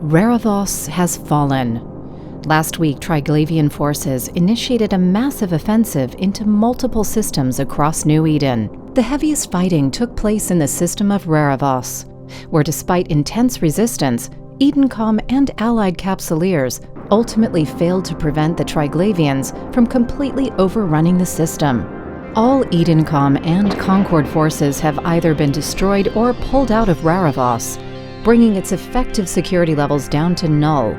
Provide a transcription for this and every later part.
Raravoss has fallen. Last week, Triglavian forces initiated a massive offensive into multiple systems across New Eden. The heaviest fighting took place in the system of Raravoss, where despite intense resistance, EDENCOM and allied Capsuleers ultimately failed to prevent the Triglavians from completely overrunning the system. All EDENCOM and Concord forces have either been destroyed or pulled out of Raravoss, bringing its effective security levels down to null.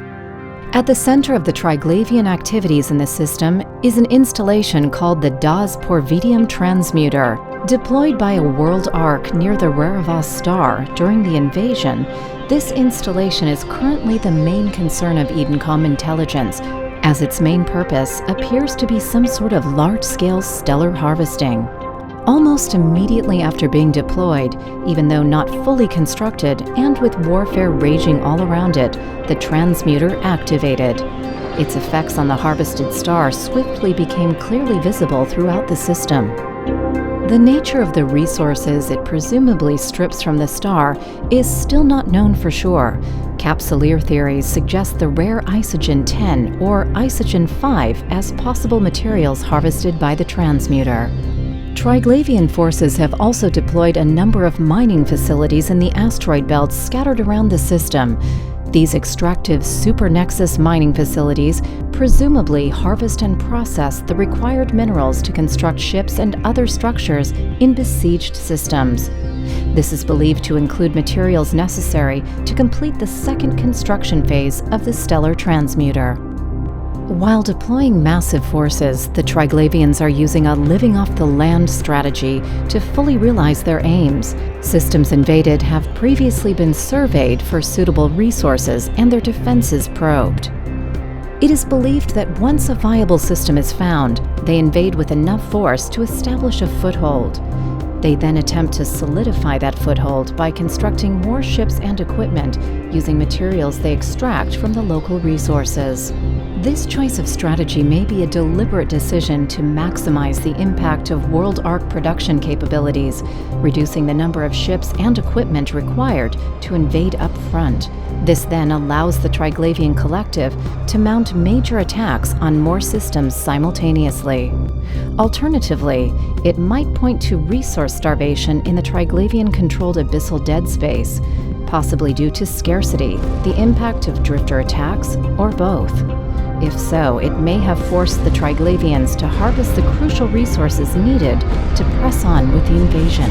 At the center of the Triglavian activities in the system is an installation called the Das Porvidium Transmuter. Deployed by a world arc near the Raravoss star during the invasion, this installation is currently the main concern of EDENCOM intelligence, as its main purpose appears to be some sort of large-scale stellar harvesting. Almost immediately after being deployed, even though not fully constructed and with warfare raging all around it, the transmuter activated. Its effects on the harvested star swiftly became clearly visible throughout the system. The nature of the resources it presumably strips from the star is still not known for sure. Capsuleer theories suggest the rare Isogen 10 or Isogen 5 as possible materials harvested by the transmuter. Triglavian forces have also deployed a number of mining facilities in the asteroid belts scattered around the system. These extractive supernexus mining facilities presumably harvest and process the required minerals to construct ships and other structures in besieged systems. This is believed to include materials necessary to complete the second construction phase of the stellar transmuter. While deploying massive forces, the Triglavians are using a living-off-the-land strategy to fully realize their aims. Systems invaded have previously been surveyed for suitable resources and their defenses probed. It is believed that once a viable system is found, they invade with enough force to establish a foothold. They then attempt to solidify that foothold by constructing more ships and equipment using materials they extract from the local resources. This choice of strategy may be a deliberate decision to maximize the impact of World Arc production capabilities, reducing the number of ships and equipment required to invade up front. This then allows the Triglavian collective to mount major attacks on more systems simultaneously. Alternatively, it might point to resource starvation in the Triglavian-controlled abyssal dead space, possibly due to scarcity, the impact of drifter attacks, or both. If so, it may have forced the Triglavians to harvest the crucial resources needed to press on with the invasion.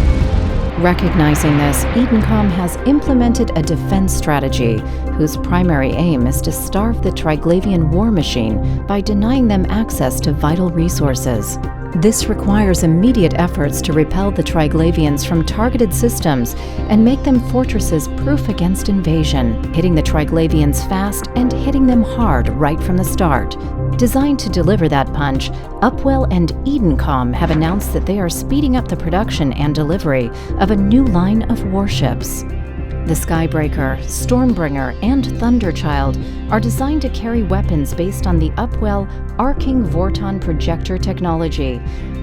Recognizing this, EDENCOM has implemented a defense strategy whose primary aim is to starve the Triglavian war machine by denying them access to vital resources. This requires immediate efforts to repel the Triglavians from targeted systems and make them fortresses proof against invasion, hitting the Triglavians fast and hitting them hard right from the start. Designed to deliver that punch, Upwell and EDENCOM have announced that they are speeding up the production and delivery of a new line of warships. The Skybreaker, Stormbringer, and Thunderchild are designed to carry weapons based on the Upwell Arcing Vorton projector technology,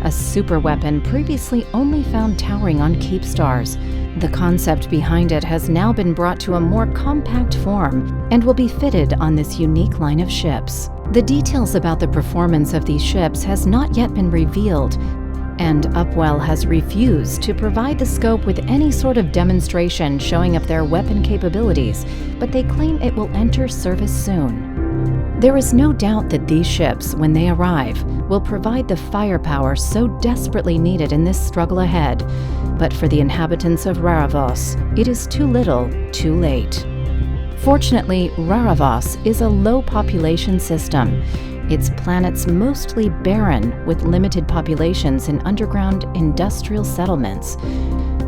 a superweapon previously only found towering on keep stars. The concept behind it has now been brought to a more compact form and will be fitted on this unique line of ships. The details about the performance of these ships has not yet been revealed, and Upwell has refused to provide the scope with any sort of demonstration showing up their weapon capabilities, but they claim it will enter service soon. There is no doubt that these ships, when they arrive, will provide the firepower so desperately needed in this struggle ahead, but for the inhabitants of Raravoss, it is too little, too late. Fortunately, Raravoss is a low-population system. Its planet's mostly barren, with limited populations in underground industrial settlements.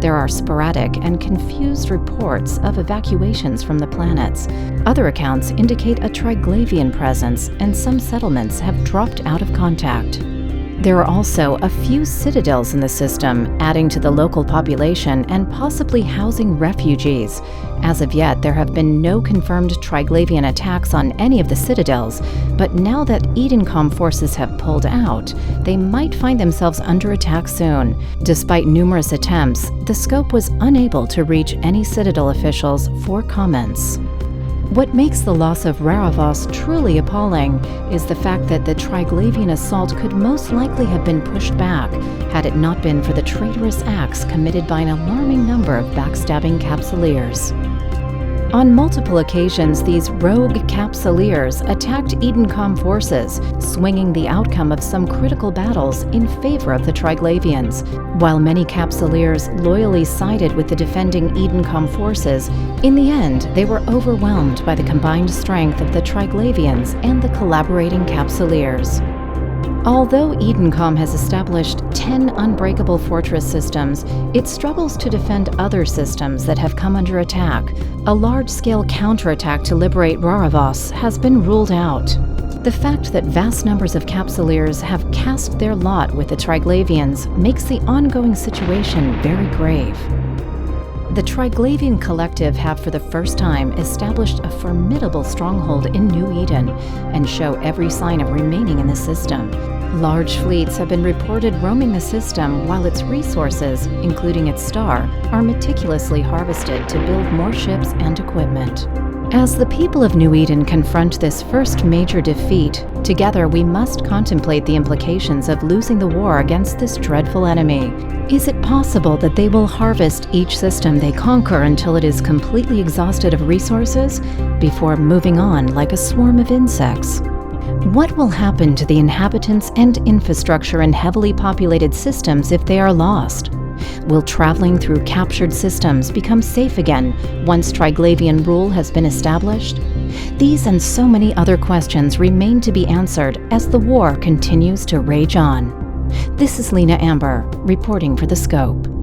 There are sporadic and confused reports of evacuations from the planets. Other accounts indicate a Triglavian presence, and some settlements have dropped out of contact. There are also a few citadels in the system, adding to the local population and possibly housing refugees. As of yet, there have been no confirmed Triglavian attacks on any of the citadels, but now that EDENCOM forces have pulled out, they might find themselves under attack soon. Despite numerous attempts, the scope was unable to reach any citadel officials for comments. What makes the loss of Raravoss truly appalling is the fact that the Triglavian assault could most likely have been pushed back had it not been for the traitorous acts committed by an alarming number of backstabbing Capsuleers. On multiple occasions, these rogue Capsuleers attacked EDENCOM forces, swinging the outcome of some critical battles in favor of the Triglavians. While many Capsuleers loyally sided with the defending EDENCOM forces, in the end they were overwhelmed by the combined strength of the Triglavians and the collaborating Capsuleers. Although EDENCOM has established 10 unbreakable fortress systems, it struggles to defend other systems that have come under attack. A large-scale counterattack to liberate Raravoss has been ruled out. The fact that vast numbers of Capsuleers have cast their lot with the Triglavians makes the ongoing situation very grave. The Triglavian Collective have for the first time established a formidable stronghold in New Eden and show every sign of remaining in the system. Large fleets have been reported roaming the system while its resources, including its star, are meticulously harvested to build more ships and equipment. As the people of New Eden confront this first major defeat, together we must contemplate the implications of losing the war against this dreadful enemy. Is it possible that they will harvest each system they conquer until it is completely exhausted of resources, before moving on like a swarm of insects? What will happen to the inhabitants and infrastructure in heavily populated systems if they are lost? Will traveling through captured systems become safe again once Triglavian rule has been established? These and so many other questions remain to be answered as the war continues to rage on. This is Lina Ambre, reporting for The Scope.